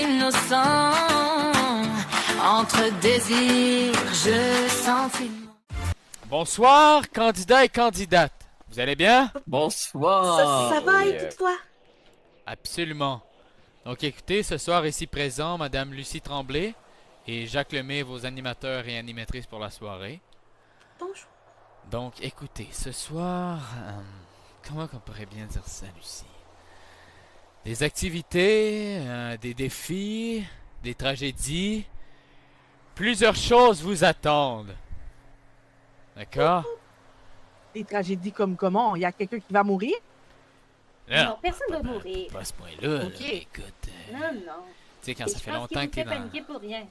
innocent. Entre désirs, je sentiment. Bonsoir, candidats et candidates. Vous allez bien? Bonsoir. Ça va et toi? Absolument. Donc écoutez, ce soir ici présent, Madame Lucie Tremblay et Jacques Lemay, vos animateurs et animatrices pour la soirée. Bonjour. Donc écoutez, ce soir, comment on pourrait bien dire ça, Lucie? Des activités, des défis, des tragédies, plusieurs choses vous attendent. D'accord? Des tragédies comme comment? Il y a quelqu'un qui va mourir? Non, personne ne va mourir. Pas à ce point-là. Ok. Là, écoute. Non, non. Tu sais, quand Et ça je fait pense longtemps qu'il que t'es vous fait dans... paniquer pour rien.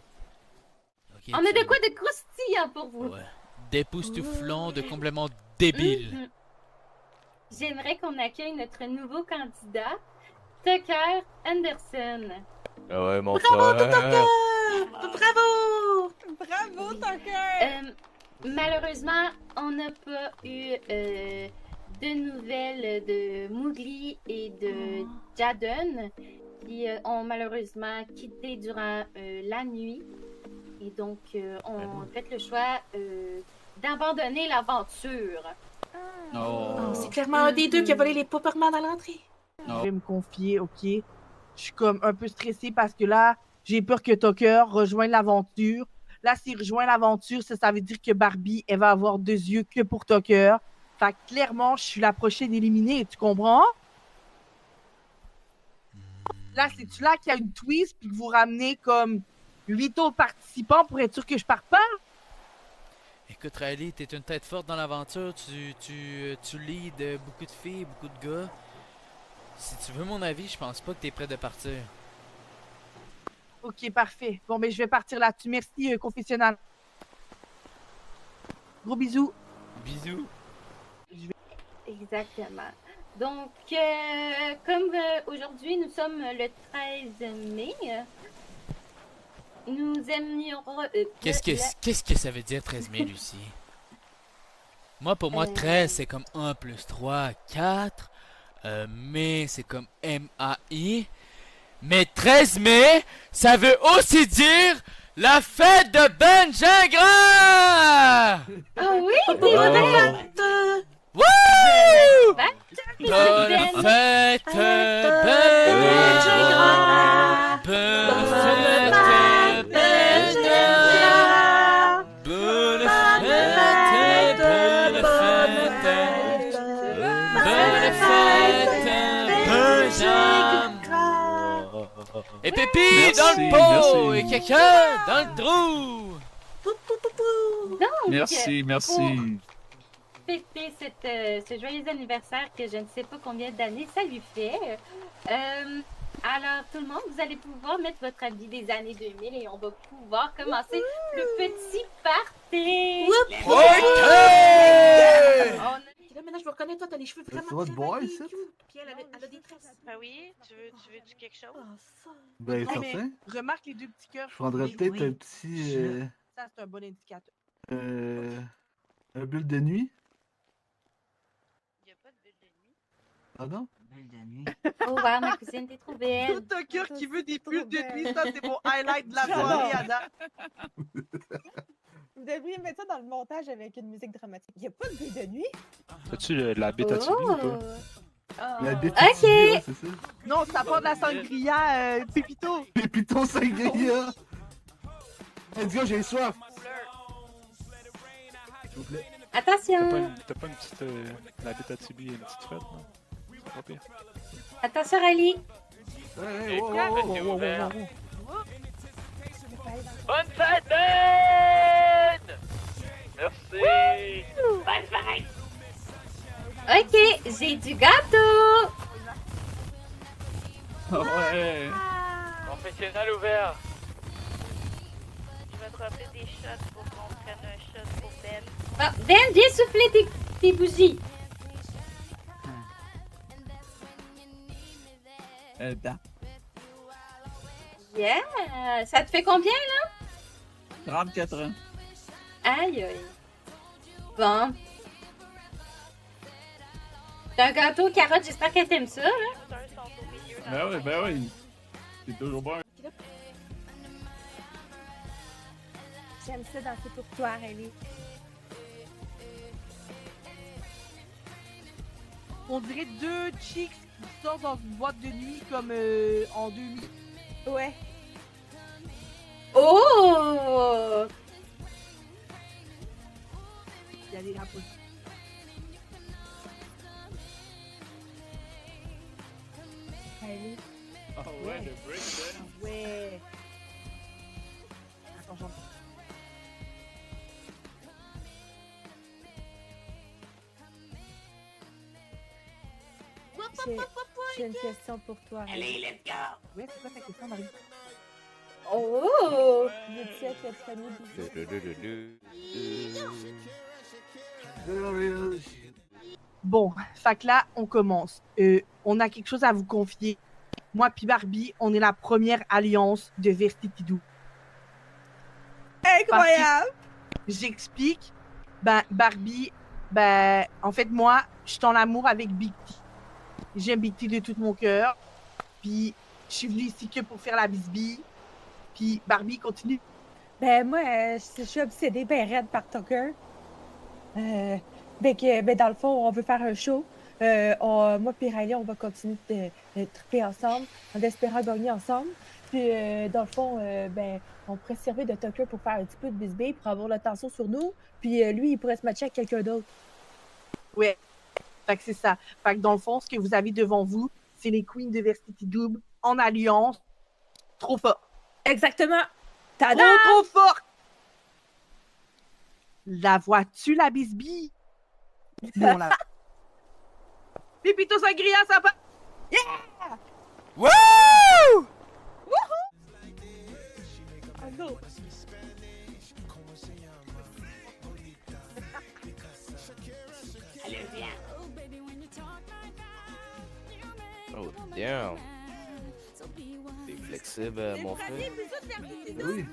Ok, On a de quoi de croustillant pour vous. Ouais. D'époustouflants, de complètement débiles. Mhm. J'aimerais qu'on accueille notre nouveau candidat, Tucker Anderson. Ah ouais, mon Bravo, frère. Tucker! Bravo! Bravo, Tucker! Malheureusement, on n'a pas eu de nouvelles de Mowgli et de Jadon, qui ont malheureusement quitté durant la nuit. Et donc, on a fait le choix d'abandonner l'aventure. Oh, c'est clairement un des deux qui a volé les Popperman à l'entrée. Je vais me confier, ok? Je suis comme un peu stressée parce que là, j'ai peur que Tucker rejoigne l'aventure. Là, s'il rejoint l'aventure, ça veut dire que Barbie, elle va avoir 2 yeux que pour Tucker. Fait que clairement, je suis la prochaine éliminée, tu comprends? Là, c'est-tu là qu'il y a une twist puis que vous ramenez comme 8 autres participants pour être sûr que je pars pas? Écoute, Riley, t'es une tête forte dans l'aventure. Tu leads beaucoup de filles, beaucoup de gars. Si tu veux mon avis, je pense pas que t'es prêt de partir. Ok, parfait. Bon, ben, je vais partir là-dessus. Merci, confessionnal. Gros bisous. Bisous. Exactement. Donc, comme aujourd'hui, nous sommes le 13 mai, nous aimerions... Qu'est-ce que ça veut dire 13 mai, Lucie? Moi, pour moi, 13, c'est comme 1 plus 3, 4. Mai, c'est comme M-A-I. Mais 13 mai, ça veut aussi dire la fête de Ben Gingras! Ah oui, Bonne c'est vrai! fête! Wouh! Bonne fête, Ben Gingras! Bonne fête, Ben Gingras! Bonne fête, et Pépi Merci, dans le pot! merci. Et quelqu'un dans le trou! Donc, Merci. pour fêter ce joyeux anniversaire que je ne sais pas combien d'années ça lui fait. Alors, tout le monde, vous allez pouvoir mettre votre habit des années 2000 et on va pouvoir commencer le petit party! Là, maintenant, je me reconnais, toi, t'as les cheveux vraiment Tu vas te boire, très ici? cute. Puis elle a des tresses. Ben oui, tu veux quelque chose? Oh, ça. Ben, Non, mais certain. remarque les 2 petits cœurs. Je prendrais peut-être Oui. un petit. Ça, c'est un bon indicateur. Un bulle de nuit. Il n'y a pas de bulle de nuit. Ah non? Bulle de nuit. Oh, wow, ma cousine, t'es trop belle! Tout un cœur qui veut des trop bulles de belle. nuit, ça, c'est mon highlight de la soirée, Anna. Vous devriez mettre ça dans le montage avec une musique dramatique. Il n'y a pas de bulle de nuit? As-tu la bête à tuer ou pas? La bête Ok. ouais, c'est ça. Non, ça part de la sangria, Pépito. Pépito sangria. Let's go, j'ai soif. S'il vous plaît. Attention! T'as pas une petite... la bête à Tibi et une petite frette, non? C'est pas pire. Attention, Ali! Hey, wow. Bonne fête, Ben! Merci! Ok, j'ai du gâteau! Ouais! Confessionnal ouvert. Il va dropper des shots pour qu'on prenne un shot pour Ben. Ah, Ben, viens souffler tes bougies! Da. Yeah! Ça te fait combien, là? 34 ans. Aïe, aïe. Bon. C'est un gâteau carotte, j'espère que t'aimes ça, là. Les odeurs sont au milieu. Ben oui. C'est toujours bon. J'aime ça danser pour toi, Riley. On dirait deux chicks qui sortent dans une boîte de nuit comme en 2000. Ouais. Oh! Il y a des rapports. Riley. Oh ouais, le breakdance. Ouais. Attends, j'en... J'ai une question pour toi, Riley. Ouais, c'est quoi ta question, Marie? Oh! Veux-tu être le premier bisou? Bon, fait que là, on commence. On a quelque chose à vous confier. Moi puis Barbie, on est la première alliance de Vertitidou. Incroyable! J'explique. Ben, Barbie, en fait, moi, je suis en amour avec Big T. J'aime Big T de tout mon cœur. Puis, je suis venue ici que pour faire la bisbille. Puis, Barbie, continue. Ben, moi, je suis obsédée ben raide par Tucker. Ben, dans le fond, on veut faire un show. Moi et Riley, on va continuer de triper ensemble, en espérant gagner ensemble. Puis, dans le fond, on pourrait se servir de Tucker pour faire un petit peu de bisbille, pour avoir l'attention sur nous. Puis, lui, il pourrait se matcher avec quelqu'un d'autre. Ouais. Fait que c'est ça. Fait que dans le fond, ce que vous avez devant vous, c'est les Queens de Vertitidou en alliance. Trop fort. Exactement! Tada! Trop fort! La vois-tu, la bisbille? Bon, la... Pipito Sangria, ça va! Yeah! Wouh! Oh non! Oh, damn. T'es flexible, mon frère. Oui.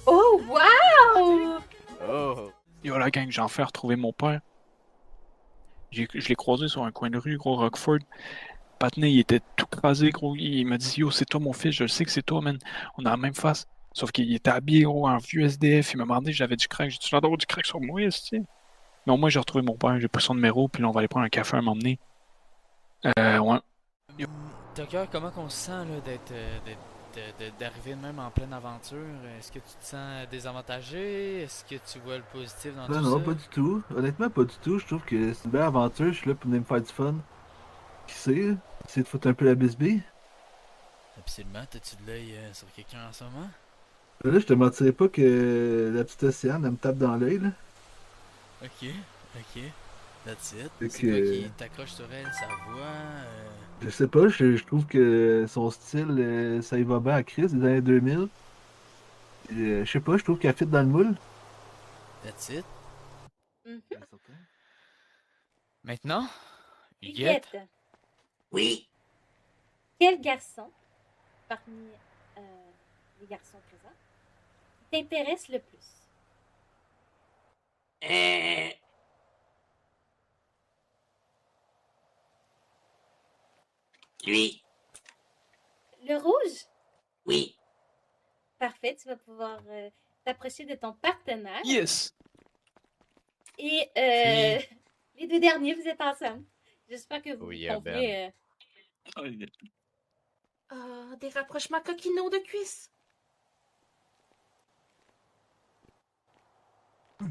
Oh, wow! Oh. Yo, la gang, j'ai enfin retrouvé mon père. Je l'ai croisé sur un coin de rue, gros, Rockford. Patney, il était tout crasé, gros. Il m'a dit, yo, c'est toi mon fils, je le sais que c'est toi, man. On a la même face. Sauf qu'il était habillé, gros, en vieux SDF. Il m'a demandé si j'avais du crack. J'ai dit, tu l'air d'avoir du crack sur moi, tu sais. Mais au moins, j'ai retrouvé mon père. J'ai pris son numéro, puis là, on va aller prendre un café à m'emmener. Ouais. Tucker, comment qu'on se sent là, d'arriver même en pleine aventure? Est-ce que tu te sens désavantagé? Est-ce que tu vois le positif dans Non, tout non, ça? pas du tout. Honnêtement, pas du tout. Je trouve que c'est une belle aventure. Je suis là pour venir me faire du fun. Qui sait? Essayer de foutre un peu la bisbille. Absolument. T'as-tu de l'œil sur quelqu'un en ce moment? Là, je te mentirais pas que la petite Océane, elle me tape dans l'œil, là. Ok, ok. That's it. Fait C'est que- quoi qui t'accroche sur elle? Sa voix? Je sais pas, je trouve que son style, ça y va bien à Chris des années 2000. Et, je sais pas, je trouve qu'elle fit dans le moule. That's it. Mhm. Maintenant, Huguette. Huguette, Oui. quel garçon, parmi les garçons présents, t'intéresse le plus? Lui. Le rouge? Oui. Parfait, tu vas pouvoir t'approcher de ton partenaire. Yes! Et les deux derniers, vous êtes ensemble. J'espère que vous Oui, vous convenez. Des rapprochements coquinots de cuisses.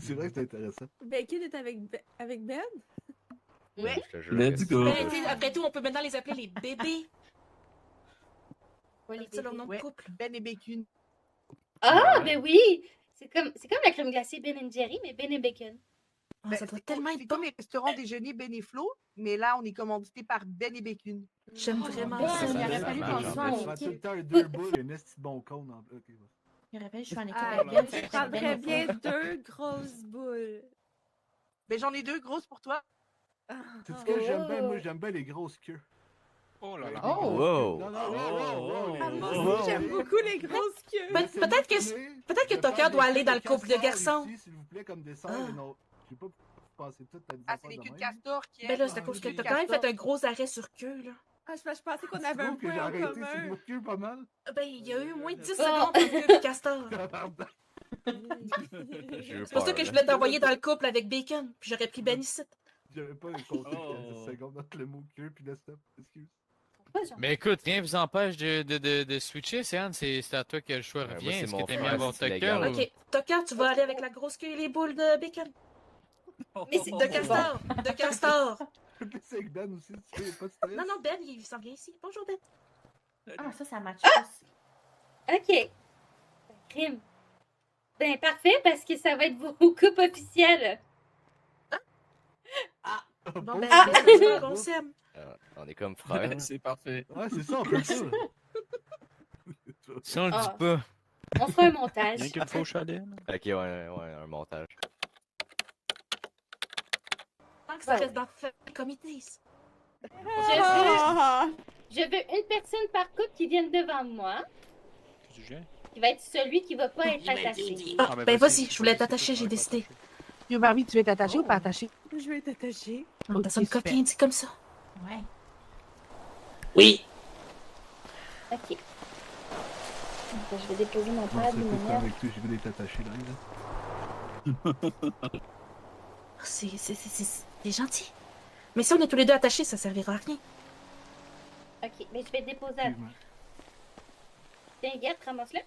C'est vrai que c'est intéressant. Bacon est avec Ben? Ouais. Je te jure Let's que go. c'est- Ben, tu sais, après tout, on peut maintenant les appeler les bébés. Ouais, les C'est leur bébés. nom de Ouais. couple. Ben et Bacon. Ah, ben oui! C'est comme la crème glacée Ben Jerry, mais Ben et Bacon. Ben, ça doit tellement être comme les restaurants déjeuner Ben et Flo, mais là, on est commandité par Ben et Bacon. J'aime vraiment Ben, ça. il ça aurait fait fallu mal, qu'on j'en soit fais. en Je prends tout le équipe. temps deux boules et un esti de bon cône. Ok, vas-y. Il aurait fallu que je sois en équipe Ah, avec Ben, Ben. je prendrais bien 2 grosses boules. Ben, j'en ai 2 grosses pour toi. Tu sais ce que j'aime bien? Moi, j'aime bien les grosses queues. Oh là là. Oh, wow. Non, non, non, non, Ah, non, moi non. aussi, j'aime beaucoup les grosses queues. Peut-être que Tucker doit aller dans le couple de garçons. S'il vous plaît, comme dessert, Ah. non. J'ai pas pensé tout à des Ah, c'est affaires les de queues de même. castor qui Ben là, c'est à cause que t'as quand même fait un gros arrêt sur queue, là. Ah, je pensais qu'on Tu avait un trouves que j'ai point en arrêté sur commun. votre queue pas mal? Ben, il y a eu moins de 10 Oh. secondes entre queue et castor. Pardon. C'est pour ça que je voulais t'envoyer dans le couple avec Bacon, puis j'aurais pris Ben ici. J'avais pas compté 15 secondes entre le mot queue puis le stop. Excuse. Mais écoute, rien vous empêche de switcher, Céane. C'est à toi que le choix moi, revient. c'est Est-ce mon que t'aimes frère, mieux avoir c'est Tucker légal. ou... Ok, Tucker, tu vas aller avec la grosse queue et les boules de Bacon. Mais c'est De castor, de castor. Je peux laisser avec Ben aussi, tu sais, pas de stress. Non, non, Ben, il s'en vient ici. Bonjour, Ben. Ah, ça match plus. Ok. Crime. Ben, parfait, parce que ça va être vos coupes officielles. Bon, ben, Ben, on s'aime. On est comme frères. C'est parfait. Ouais, c'est ça, on fait ça. Si on le dit Ah. pas. On fera un montage. Rien qu'une fois au chalet. là. Ok, ouais, un montage. Tant que ça reste dans le comité. Je veux une personne par couple qui vienne devant moi, Tu gères? qui va être celui qui va pas être attaché. Ah, mais ben vas-y, vas-y, je voulais t'attacher, j'ai décidé. Yo, Barbie, tu veux être attaché ou pas attaché? Je vais être attachée. On Ok, sonne super. coquin, dit comme ça. Ouais. Oui! Ok. Je vais déposer mon Non, pad c'est de tout le temps manière. avec lui, je voulais t'attacher là. C'est gentil. Mais si on est tous les deux attachés, ça servira à rien. Ok, mais je vais déposer. Excuse-moi. Tiens, regarde, ramasse-le.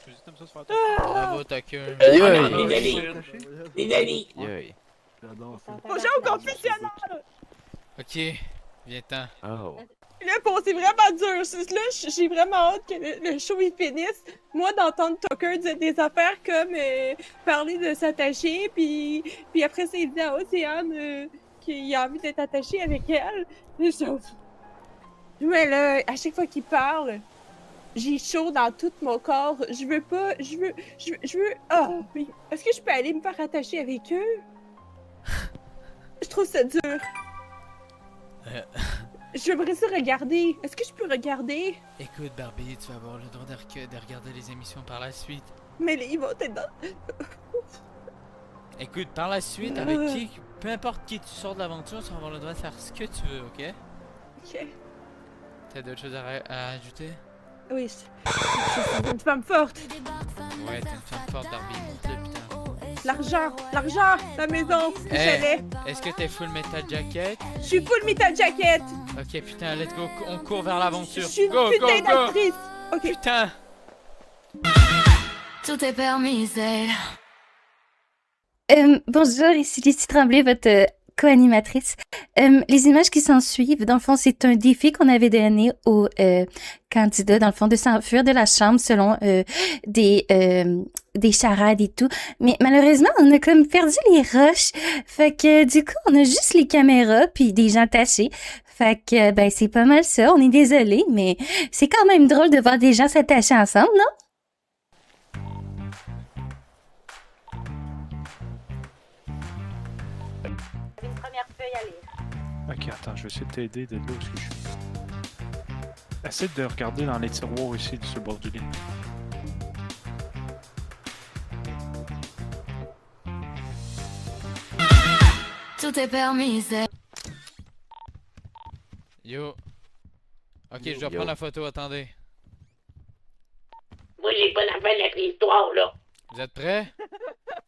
Tu dis comme ça, se faire Bravo, Tucker. Aïe, Les amis! aïe. J'adore ça. Bonjour, confessionnal! Ok, viens-t'en. Oh. Là, bon, c'est vraiment dur. Là, j'ai vraiment hâte que le show il finisse. Moi, d'entendre Tucker dire des affaires comme parler de s'attacher, puis après ça, il dit à Océane qu'il a envie d'être attaché avec elle. Mais là, à chaque fois qu'il parle, j'ai chaud dans tout mon corps. Je veux pas. Je veux. Ah! Oui. Est-ce que je peux aller me faire attacher avec eux? Je trouve ça dur. J'aimerais ça regarder. Est-ce que je peux regarder? Écoute, Barbie, tu vas avoir le droit de regarder les émissions par la suite. Mais là, ils vont être dans. Écoute, par la suite, avec qui, peu importe qui tu sors de l'aventure, tu vas avoir le droit de faire ce que tu veux, ok? Ok. T'as d'autres choses à ajouter? Oui, je suis une femme forte. Ouais, t'es une femme forte, Barbie. Montre-le, putain. L'argent, la maison, le Hey, chalet. est-ce que t'es full metal jacket? Je suis full metal jacket. Ok, putain, let's go, on court vers l'aventure. Je suis une Go, go, putain go! d'actrice. Ok. Putain! Tout est permis, Zelle. Bonjour, ici Lucie Tremblay, votre co-animatrice. Les images qui s'en suivent, dans le fond, c'est un défi qu'on avait donné aux candidats, dans le fond, de s'enfuir de la chambre selon des charades et tout. Mais malheureusement, on a comme perdu les rushs. Fait que du coup, on a juste les caméras puis des gens attachés. Fait que, ben, c'est pas mal ça. On est désolé, mais c'est quand même drôle de voir des gens s'attacher ensemble, non? Une première feuille à lire. Ok, attends, je vais essayer de t'aider de là où est-ce que je suis. Essaye de regarder dans les tiroirs ici, sur le bord du lit. Tout est permis, Zelle. Yo. Ok, je dois Yo. prendre la photo, attendez. Moi, j'ai pas la fin de la histoire, là. Vous êtes prêts?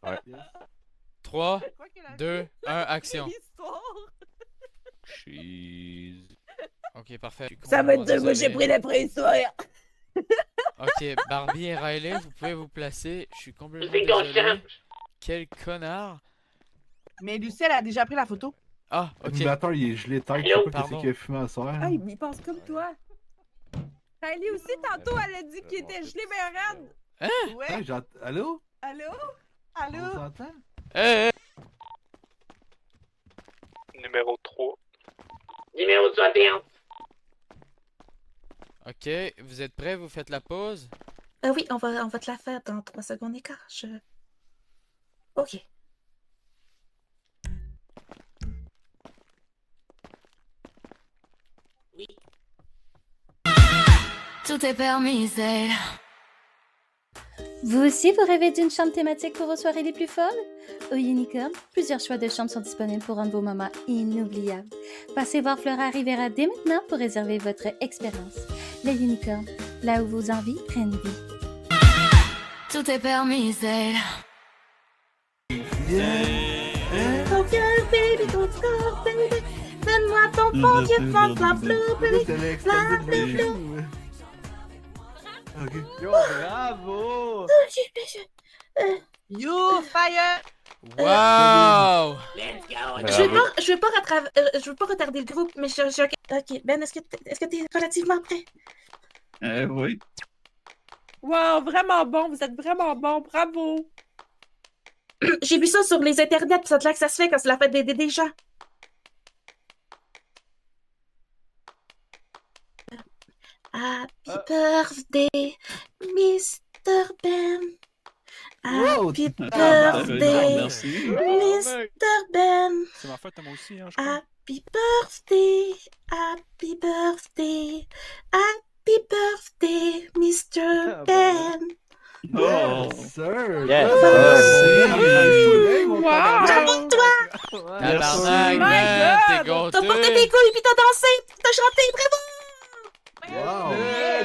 Ouais. 3, 2, 1, action. Cheese. Ok, parfait. Ça va être dur, Désolé. moi j'ai pris la préhistoire. Ok, Barbie et Riley, vous pouvez vous placer. Je suis complètement C'est qu'on désolé. change. Quel connard. Mais Lucie, elle a déjà pris la photo. Ah, ok. L'animateur, il est gelé tête, je sais pas Pardon. qu'est-ce qu'il a fumé à soir. Ah, il pense comme toi. Kylie aussi, tantôt, elle a dit qu'il était gelé bien raide. Hein? Ouais. Hey, allô? Allô? On Allô? s'entend? Eh, Numéro 3. Numéro 61. Ok, vous êtes prêts? Vous faites la pause? Oui, on va te la faire dans 3 secondes et quart. Ok. Tout est permis, Zelle. Vous aussi, vous rêvez d'une chambre thématique pour vos soirées les plus folles? Au Unicorn, plusieurs choix de chambres sont disponibles pour rendre vos moments inoubliables. Passez voir Flora Rivera dès maintenant pour réserver votre expérience. Le Unicorn, là où vos envies prennent vie. Tout est permis, Zelle. Ton cœur, baby, ton corps, baby. Donne-moi ton bon Dieu, fond, bla bla bla. Ok. Yo, bravo! You fire! Wow! Let's go! Je veux pas retarder le groupe, mais ok, Ben, est-ce que t'es relativement prêt? Oui. Wow, vraiment bon, vous êtes vraiment bon, bravo! J'ai vu ça sur les internets, pis ça te l'air que ça se fait quand c'est la fête des gens. Happy birthday, Mr. Ben. Happy birthday, Merci. Mr. Ben. C'est ma fête à moi aussi, hein, je crois. Happy birthday, happy birthday, happy birthday, Mr. Ben. Oh! Sir! Yes, Wow! Bravo, toi! Tabarnak, My man! T'es God! T'as porté gâté! tes couilles puis t'as dansé, t'as chanté, bravo! Wow!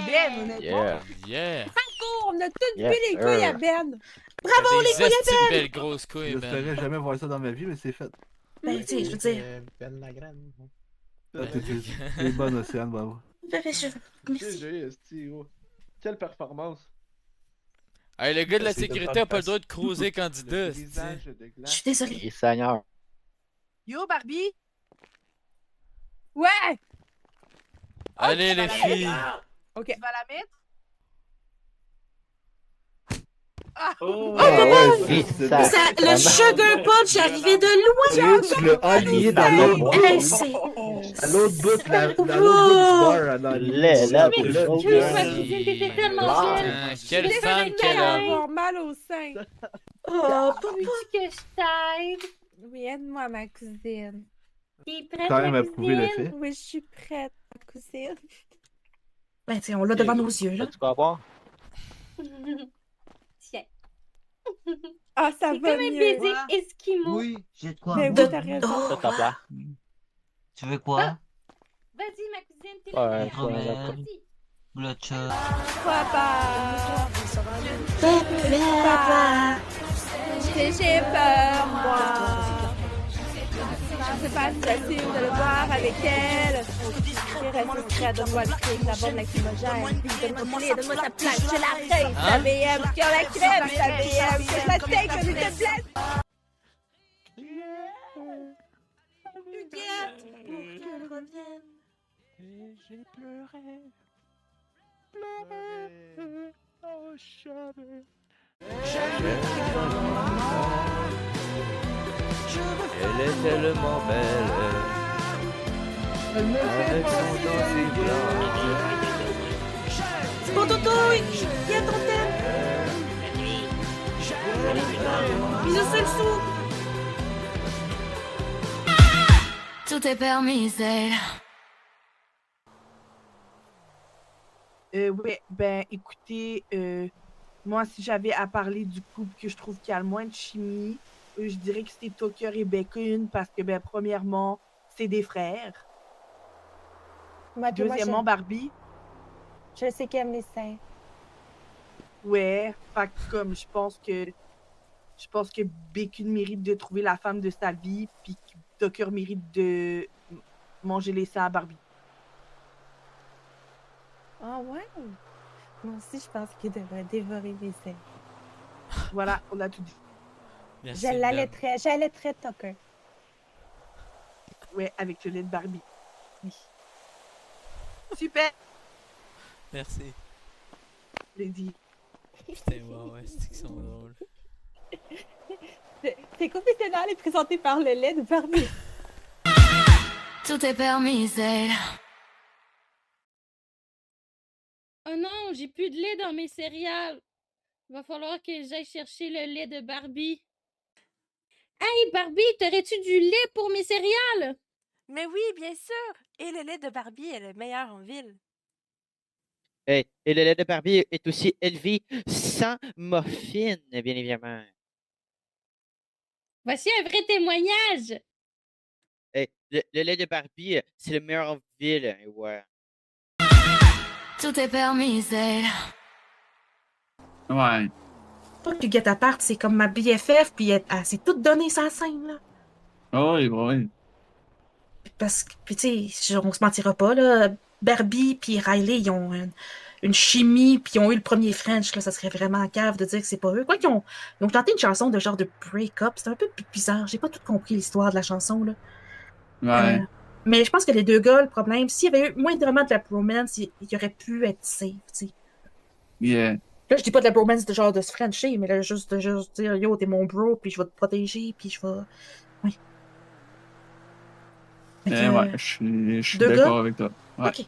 Ben, honnêtement. Yeah. Yeah! Franco, on a toutes Yes, vu les couilles à sir. Ben! Bravo, les Des couilles à estis Ben! belles grosses couilles, man. J'espérais jamais voir ça dans ma vie, mais c'est fait. Ben, tu sais, je veux dire, Ben la grande. T'es bonne, Océane, bravo. merci. GG, esti, gros. Quelle performance! Hey, le gars de la C'est sécurité a pas le droit de Le cruiser candidat, brisage de Je glace. suis désolée. Et Seigneur. Yo, Barbie! Ouais! Allez, les filles! Ok. Tu vas la mettre? Oh! Oui, Ça, le sugar punch arrivait de loin. Tu l'as aligné dans l'autre Hey, bout. c'est... À l'autre bout, dans l'autre bout du bar. Là, Oui, ma cousine, t'étais tellement belle. Ah, quelle Je femme vais qu'elle va a! avoir mal au sein. Oh, Veux-tu que je t'aide? Oui, aide-moi, ma cousine. T'es prête, Quand même ma approuvé le cousine? fait. Oui, je suis prête, ma cousine. ben, tu sais, on l'a devant nos yeux, là. Tu vas boire? Tiens. Ah, ça C'est va comme un mieux. baiser esquimau. Oui, j'ai de quoi. Mais De- oui, t'as raison. Oh. Ça, t'as plat. Tu veux quoi? Vas-y, ma cousine, t'es Ouais, la meilleure. ouais. Vas-y. Bloodshot. Papa, Papa. j'ai peur, moi. C'est pas facile de le voir avec elle. J'ai resté discret, donne-moi le fric, la bombe lacrymogène. Donne-moi le donne-moi ta plaque, je la crème. Ta BM, sur la crème, ta BM, que je la take, que je te blesse. Huguette, pour qu'elle revienne. Et j'ai pleuré. Pleuré. Oh, jamais. Elle est tellement belle. Avec son dent si blanc. C'est pour Toutouille. Viens ton thème. Bisous, seul sou. Tout est permis, Zelle. Ouais, ben écoutez, moi si j'avais à parler du couple que je trouve qu'il y a le moins de chimie, je dirais que c'est Tucker et Bacon parce que ben premièrement, c'est des frères. Moi, Deuxièmement, Barbie. je sais qu'elle aime les seins. Ouais, fait que comme je pense que Bacon mérite de trouver la femme de sa vie, puis que Tucker mérite de manger les seins à Barbie. Ah ouais? Moi aussi, je pense qu'il devrait dévorer les seins. Voilà, on a tout dit. Merci, J'allaiterais Tucker. Ouais, avec le lait de Barbie. Oui. Super, Merci. Lady. Putain, wow, ouais, c'est qu'ils sont drôles. C'est confessionnal et présenté par le lait de Barbie. Tout est permis, Zelle. Oh non, j'ai plus de lait dans mes céréales. Il va falloir que j'aille chercher le lait de Barbie. Hey Barbie, t'aurais-tu du lait pour mes céréales? Mais oui, bien sûr. Et le lait de Barbie est le meilleur en ville. Et le lait de Barbie est aussi élevé sans morphine, bien évidemment. Voici un vrai témoignage. Le lait de Barbie, c'est le meilleur en ville. Ouais. Tout est permis, Zayla. Ouais. Pas que Guetta-Part, c'est comme ma BFF, puis elle s'est toute donnée sa scène, là. Oui, oui. Parce que, puis tu sais, on se mentira pas, là. Barbie puis Riley, ils ont une chimie, puis ils ont eu le premier French, là. Ça serait vraiment cave de dire que c'est pas eux. Quoi qu'ils ont chanté une chanson de genre de break-up. C'était un peu bizarre. J'ai pas tout compris l'histoire de la chanson, là. Ouais. Mais je pense que les deux gars, le problème, s'il y avait eu moindrement de la bromance, il aurait pu être safe, tu sais. Yeah. Là, je dis pas de la bromance de genre de se frencher, mais là, juste de dire, yo, t'es mon bro, puis je vais te protéger, puis je vais... Oui. Ouais, je suis deux d'accord gars? avec toi. Ouais. Ok.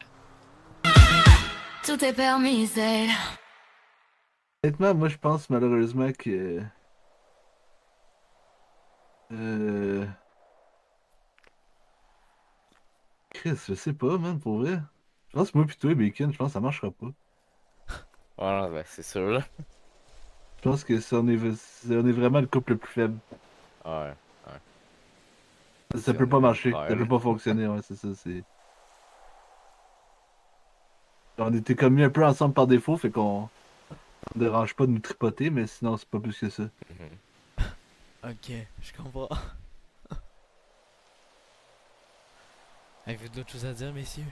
Tout est permis, Zayla. Honnêtement, moi, je pense malheureusement que... Chris, je sais pas, man, pour vrai. Je pense que moi pis toi, Bacon, je pense que ça marchera pas. Ouais, ben, c'est sûr, là. Je pense que on est vraiment le couple le plus faible. Ouais, ouais. Ça peut pas marcher, ça Ouais, peut pas fonctionner, ouais, c'est ça, c'est... On était comme mis un peu ensemble par défaut, fait qu'on on dérange pas de nous tripoter, mais sinon c'est pas plus que ça. Ok, je comprends. Avez-vous d'autres choses à dire, messieurs?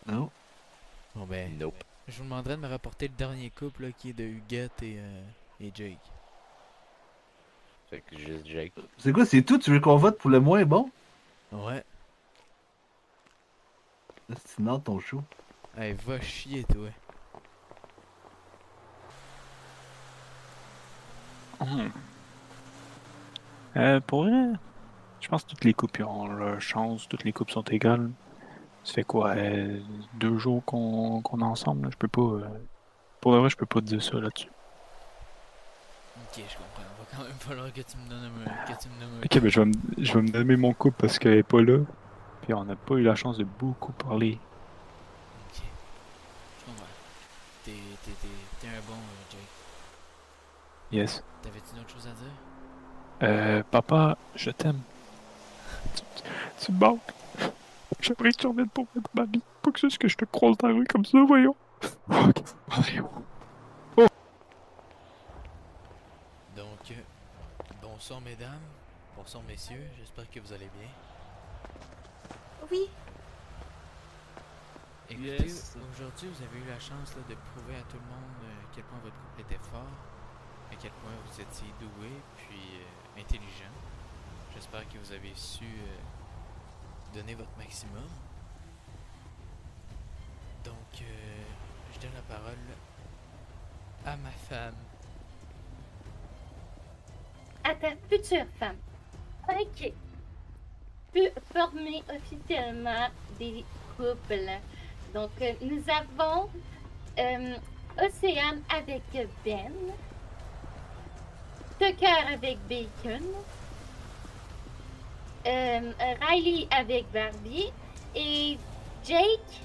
Non. Bon ben, Nope. je vous demanderai de me rapporter le dernier couple là, qui est de Huguette et Jake. Fait que juste Jake. C'est quoi, c'est tout? Tu veux qu'on vote pour le moins bon? Ouais. C'est dans ton show. Hey, va chier, toi. Pour vrai, je pense que toutes les coupes ont leur chance, toutes les coupes sont égales. Ça fait quoi, 2 jours qu'on est ensemble, là? Je peux pas... Pour le vrai, je peux pas te dire ça là-dessus. Ok, je comprends. Il va quand même falloir que tu me donnes un... Ok, ben je vais me nommer mon couple parce qu'elle est pas là. Puis on n'a pas eu la chance de beaucoup parler. Ok. Je comprends. T'es un bon Jake. Yes. T'avais-tu une autre chose à dire? Papa, je t'aime. Tu me manques. J'aimerais que tu reviennes pour moi dans ma vie. Pas que c'est que je te croise dans la rue comme ça, voyons. Ok, voyons. Donc, bonsoir mesdames, bonsoir messieurs, j'espère que vous allez bien. Oui. Écoutez, aujourd'hui vous avez eu la chance là, de prouver à tout le monde à quel point votre couple était fort, à quel point vous étiez doué, puis intelligent. J'espère que vous avez su donner votre maximum. Donc, je donne la parole à ma femme. À ta future femme. Ok. Pu former officiellement des couples. Donc, nous avons Océane avec Ben, Tucker avec Bacon, Riley avec Barbie et Jake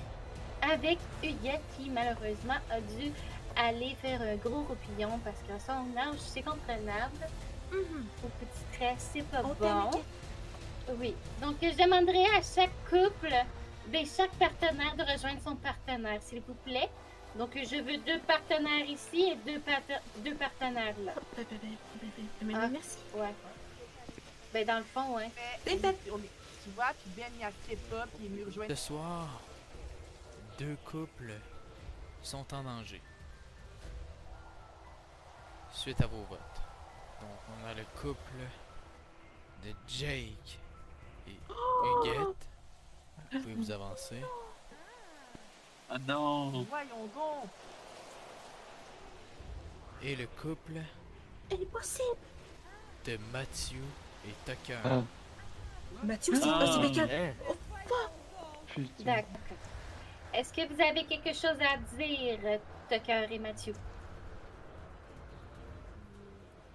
avec Huguette qui malheureusement a dû aller faire un gros roupillon parce qu'à son âge c'est comprenable. Au petit stress, c'est pas bon. Oui. Donc je demanderai à chaque couple, chaque partenaire de rejoindre son partenaire, s'il vous plaît. Donc je veux 2 partenaires ici et 2 partenaires là. Merci. Ouais. Ben dans le fond, ouais. Tu vois, puis Ben il accepte pas, puis il est mieux rejoindre. Ce soir, 2 couples sont en danger. Suite à vos votes. Donc on a le couple de Jake et Huguette. Vous pouvez vous avancer. Ah non! Voyons donc! Et le couple Impossible! de Mathieu et Tucker. Mathieu, c'est Bacon. Oh, Putain. D'accord. Est-ce que vous avez quelque chose à dire, Tucker et Mathieu?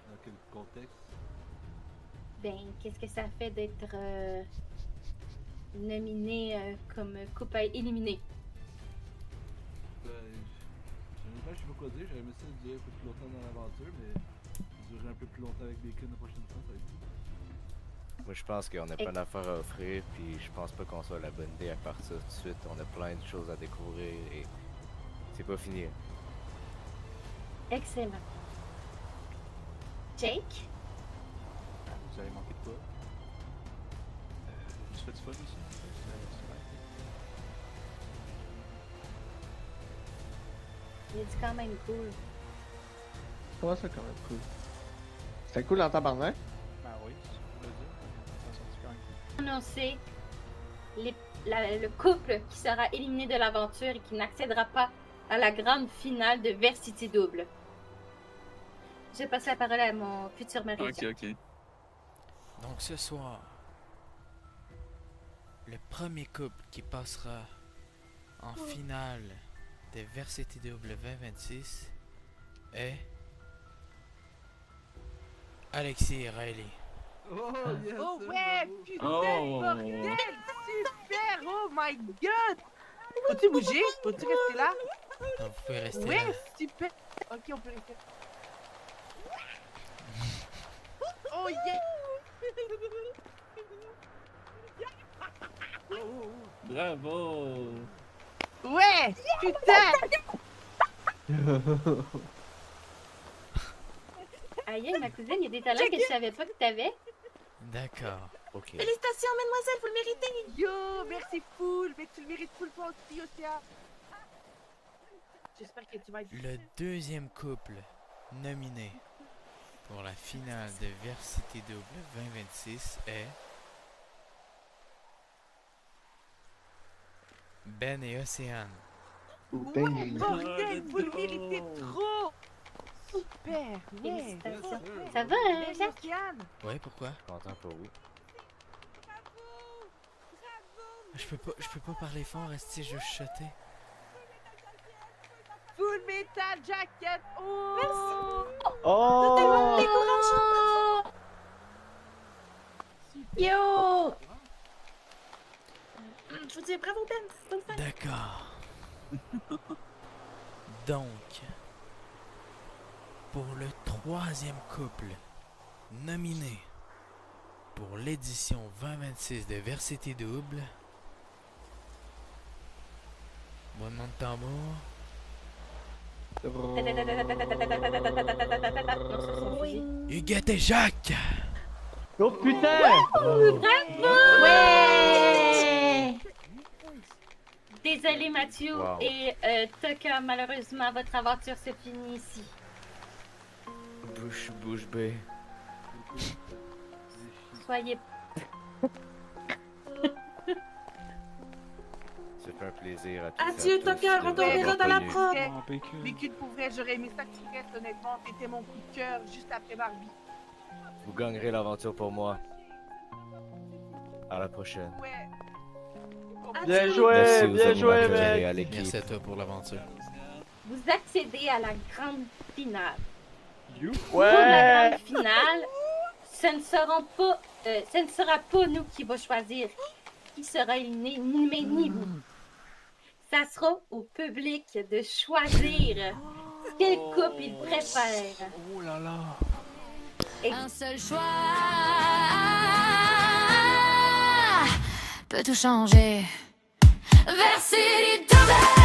Dans quel contexte? Ben, qu'est-ce que ça fait d'être nominé comme couple à éliminer? Je sais pas quoi dire, j'avais aimé ça durer un peu plus longtemps dans l'aventure, mais durer un peu plus longtemps avec Bacon la prochaine fois, ça va être cool. Moi, je pense qu'on a plein d'affaires à offrir, puis je pense pas qu'on soit la bonne idée à partir tout de suite. On a plein de choses à découvrir et C'est pas fini. Excellent. Jake? Vous avez manqué de quoi? Tu fais du fun ici? Il est quand même cool. Comment ça, quand même cool? C'était cool en tabarnak? Ben oui, c'est ce que je voulais dire. Ça sortit quand même cool. Annoncer le couple qui sera éliminé de l'aventure et qui n'accédera pas à la grande finale de Versity Double. Je passe la parole à mon futur mari. Ok. Donc ce soir, le premier couple qui passera en finale de Versity Double 2026 est Alexis et Riley. Oh, yes! Oh ouais, putain, Oh. bordel, super, oh my god! Faut-tu bouger? Faut-tu rester là? Donc vous pouvez rester Ouais, là. super! Ok, on peut rester. Oh yeah! Bravo! Ouais, putain! Aïe, ma cousine, il y a des talents que je savais pas que t'avais. D'accord. Ok. Félicitations, mademoiselle, vous le méritez! Yo, merci full! Mais tu le mérites full toi aussi, Océane! J'espère que tu vas être... Le deuxième couple nominé pour la finale de Versity Double 2026 est Ben et Océane. Ouais, bordel, vous le méritez trop! Super, ouais! Félicitations. Ça va, hein, Belle Jacques? Océane! Ouais, pourquoi? Content pour vous. Je peux pas parler fort, rester juste chuter. Full Metal Jacket! Oh! Merci! Oh! Tellement décourageant! Yo! Je vous dis bravo, Ben! Bonne fête! D'accord. Donc, pour le troisième couple nominé pour l'édition 2026 de Versity Double, mouvement de tambour. Huguette et Jacques! Oh putain! Bravo! Ouais! Désolé Mathieu Wow. et Tucker, malheureusement votre aventure se finit ici. Bouche bée. Soyez... Ça fait un plaisir à tous. Adieu, et à tous Tucker, de on te vous reverra avoir dans la connus. prod! Ah, PQ. Mais qu'une pour vrai, j'aurais aimé ça que tu restes, honnêtement. T'étais mon coup de cœur juste après Barbie. Vous gagnerez l'aventure pour moi. À la prochaine. Ouais. Bien Adieu. joué, Merci aux bien animateurs joué, et mec! à l'équipe. Merci à toi pour l'aventure. Vous accédez à la grande finale. Ouais! Pour la grande finale, ce ne sera pas nous qui va choisir qui sera éliminé, ni vous. Ça sera au public de choisir quel couple il préfère. Oh là là! Un seul choix peut tout changer. Versity Double.